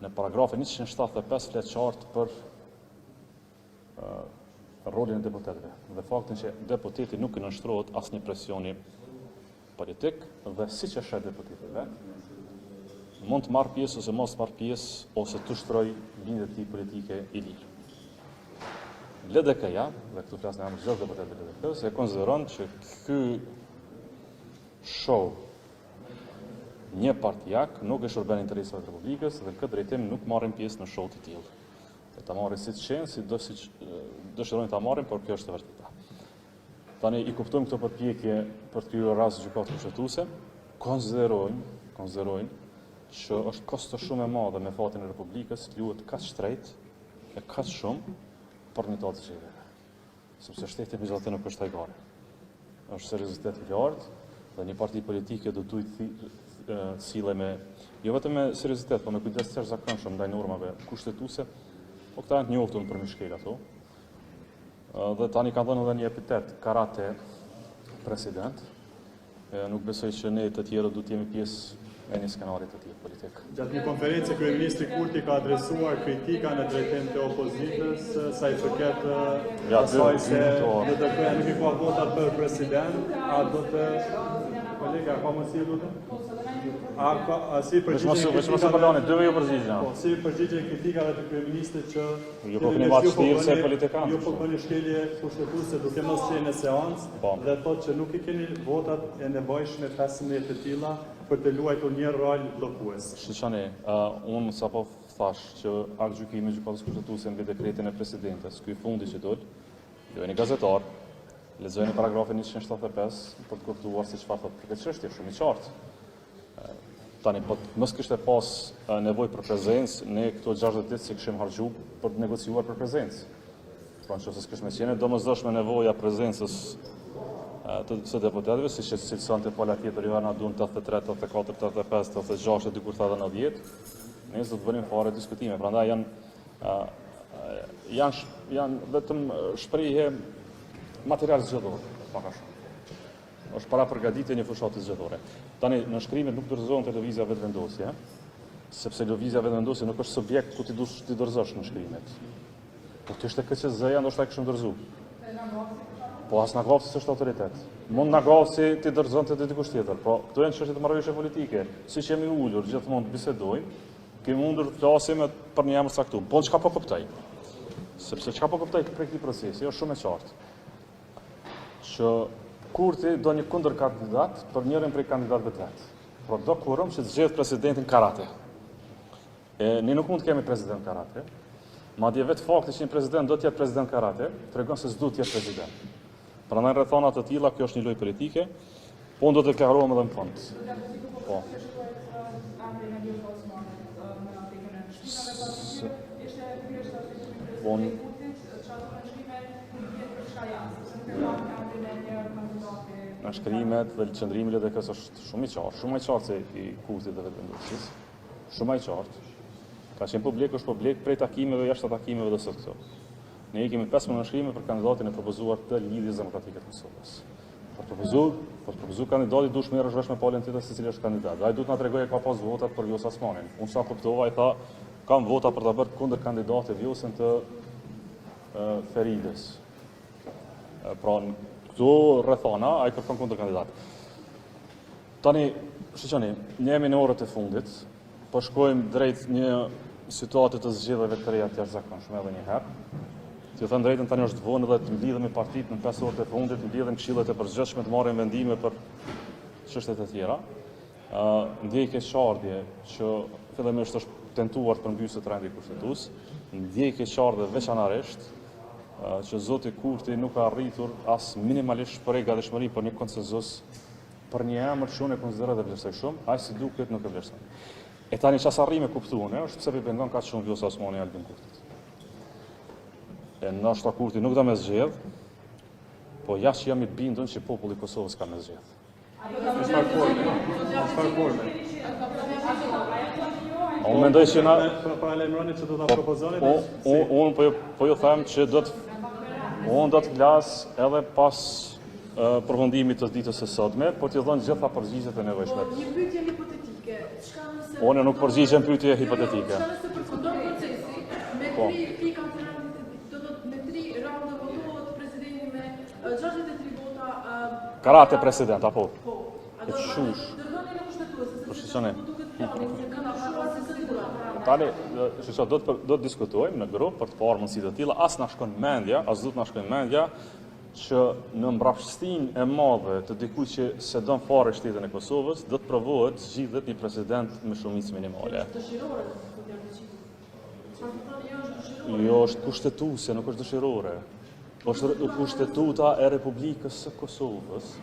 në paragrafin 175 flet qartë për rolin e deputetëve dhe faktin që deputeti nuk i nënshtrohet asnjë presioni politik dhe siç e sheh deputetëve mund të marrë pjesë ose mos marrë pjesë ose të shtroj bindjet e tij politike i lirë. LDK-ja, dhe këtu flas në emër të çdo deputeti të LDK-s, e konsideron që ky show një partijak nuk e shërben interesave të Republikës dhe këtë drejtim nuk marrin pjesë në show të tillë. Ta marrin siç qenë, si dëshirojnë ta marrin, por kjo është e vërteta. Tani i kuptojmë këtë përpjekje për të kryer rast gjykatës kushtetuese, konsiderojnë që është kosto shumë e madhe me fatin e Republikës të luhet kaq shtrejt e kaq shumë për një tatë çelëve. Sepse shteti megjithatë nuk është hajgare. Është seriozitet i lartë dhe një parti politike do duhet sillej me jo vetëm me seriozitet, por me kujdes të jashtëzakonshëm ndaj normave kushtetuese. Po këta janë të njohur për mishkel ato. Dhe tani kanë dhënë edhe një epitet karate president. Nuk besoj që ne të tjerë do të jemi pjesë e një skenari të tillë politik. Gjatë një konferencë kryeministri Kurti ka adresuar kritika në drejtim të opozitës sa i përket asaj se LDK-ja nuk i ka votat për president, a do të kolega ka mos i lutem? A si përgjigje si përgjigje kritikave të kryeministit që jo po keni vështirë se politikanë. Jo po bëni shkelje kushtetuese duke mos qenë në seancë dhe thotë që nuk i keni votat e nevojshme 15 të tilla për të luajtur një rol bllokues. Shiqani, unë sapo thash që akt gjykimi i gjykatës kushtetuese mbi dekretin e presidentes, ky fundi që dol, jo një gazetar, lexojeni paragrafin 175 për të kuptuar se çfarë thotë këtë çështje, shumë i qartë. Tani, po mos kishte pas nevojë për prezencë, ne këto 60 ditë si kishim harxhu për të negociuar për prezencë. Pra nëse s'kishte qenë domosdoshme nevoja prezencës të deputetëve, siç e cilësonte pola tjetër Joana Dun 83, 84, 85, 86 e dikur tha 90, ne do të bënim fare diskutime. Prandaj janë vetëm shprehje material zgjedhor, pak a shumë. Është para përgatitje një fushatë zgjedhore. Tani në shkrimet nuk dorëzohen te lëvizja vetëvendosje, sepse lëvizja vetëvendosje nuk është subjekt ku ti dush ti dorëzosh në shkrimet. Po ti është KCZ-ja, ndoshta e kishim dorëzuar. Po as na gavsi s'është autoritet. Mund na gavsi ti dorëzonte te dikush tjetër, po këto janë çështje të marrëveshje politike. Siç jemi ulur gjithmonë të bisedojmë, kemi mundur të flasim për një emër caktuar. Po çka po kuptoj? Sepse çka po kuptoj për këtë proces, është shumë e qartë. Që Kurti do një kundër kandidat për njërin prej kandidatëve të vet. Por do kurom që të zgjedh presidentin karate. Ne nuk mund të kemi president karate. Madje vetë fakti që një president do të jetë president karate, tregon se s'do të jetë president. Prandaj rrethana të tilla, kjo është një lojë politike, po unë do të deklarohem edhe në fund. Po. Në shkrimet dhe qëndrimi i LDK-s është shumë i qartë se i Kurtit dhe vetëvendosjes. Shumë i qartë. Ka qenë publik, është publik prej takimeve, jashtë takimeve dhe sot këto. Ne kemi 15 nënshkrime për kandidatin e propozuar të Lidhjes Demokratike të Kosovës. Për propozuar kandidati duhet merresh vesh me palën tjetër se cili është kandidat. Ai duhet na tregojë ka pas votat për Vjosa Osmanin. Unë sa kuptova ai tha kam vota për ta bërë kundër kandidatit Vjosën të Ferides. Pra këtu rrethana ai kërkon kundër kandidat. Tani, shiqoni, ne jemi në orët e fundit, po shkojmë drejt një situate të zgjedhjeve të reja të jashtëzakonshme edhe një herë. Të them drejtën, tani është vonë edhe të mblidhemi partitë në 5 orët e fundit, të mblidhen këshillet e përgjithshme të marrin vendime për çështjet e tjera. Ndjej keqardhje që fillimisht është tentuar të përmbysë trendi kushtetues, ndjej keqardhje veçanërisht që zoti Kurti nuk ka arritur as minimalisht për gatishmëri për një konsenzus për një emër që unë e konsideroj dhe vlerësoj shumë, aq si duket nuk e vlerësoj. E tani çfarë arrim e kuptuan, është pse pretendon kaq shumë Vjosa Osmani Albin Kurtit. Ndoshta Kurti nuk do më zgjedh, po jashtë jam i bindur që populli i Kosovës ka më zgjedh. Unë mendoj që na paralajmëroni që do ta propozoni. Unë po ju them që unë do të flas edhe pas përfundimit të ditës së sotme, por t'ju dhënë gjitha përgjigjet e nevojshme. Një pyetje hipotetike. Çka nëse Unë nuk përgjigjem pyetje hipotetike. Po. Pika do të me 3 raunde votohet presidenti me 63 vota. Karate president, apo? Po. A do E qush? dërgoni në kushtetuese. Po shqone. Se kanë shuar se sigura. Tani, shqo, do të diskutojmë në grup për të parë mundësi të tilla, as na shkon mendja, as do të na shkon mendja që në mbrapshtinë e madhe të dikujt që se don fare shtetin e Kosovës, do të provohet zgjidhet një president me shumicë minimale. Dëshirore, do t'ja dëshiroj. Jo, është kushtetuese, nuk është dëshirore. Është kushtetuta e Republikës së Kosovës.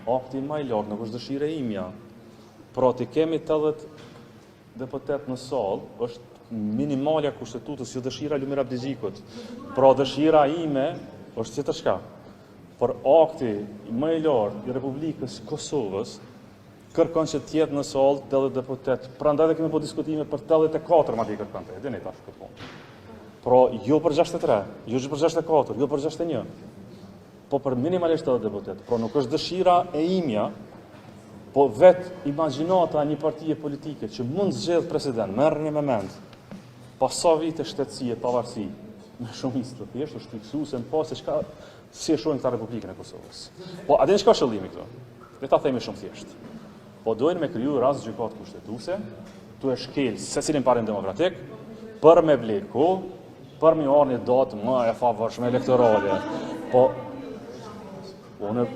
Akti më i lartë, nuk është dëshira imja. Pra ti kemi 80 deputet në sallë, është minimalja kushtetutës, jo dëshira Lumir Abdixhikut. Pra dëshira ime është tjetër çka. Por akti më i lartë i Republikës Kosovës kërkon që të jetë në sallë 80 deputet. Prandaj kemi po diskutime për 84 madje kërkon te. Dini tash këtë punë. Pra jo për 63, jo për 64, jo për 61. Po për minimalisht 80 deputet. Pra nuk është dëshira e imja, po vetë imagjinata një partije politike që mund zgjedh president, merrni me mend, pas sa vite shtetësie, pavarësi, me shumicë të thjeshtë, është fiksuese në pas se çka si e shohin këta Republikën e Kosovës. Po, a dini çka shëllimi këtu? Le ta themi shumë thjesht. Po dojnë me kriju rast gjykatë kushtetuese, tu e shkel secilin parim demokratik, për me bler kohë, për me marrë një datë më e favorshme elektorale. Po, unë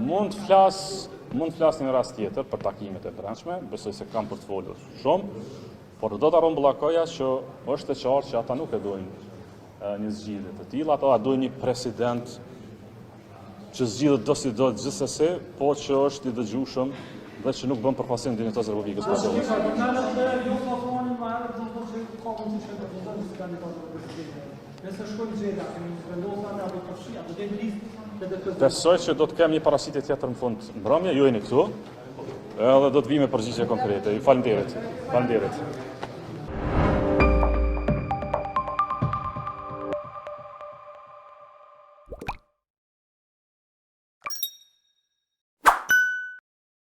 mund të flas një rast tjetër për takimet e brendshme, besoj se kam për të folur shumë, por do ta rrumbullakoja që është e qartë që ata nuk e dojnë një zgjidhje të tilla, ata dojnë një president që zgjidhet do si do gjithsesi, po që është i dëgjueshëm dhe që nuk bën përfaqësim dinjitos Republikës Kosovës. Besoj që do të kem një parasitje tjetër në fund mbrëmje, ju jeni këtu, edhe do të vi me përgjigje konkrete. Faleminderit.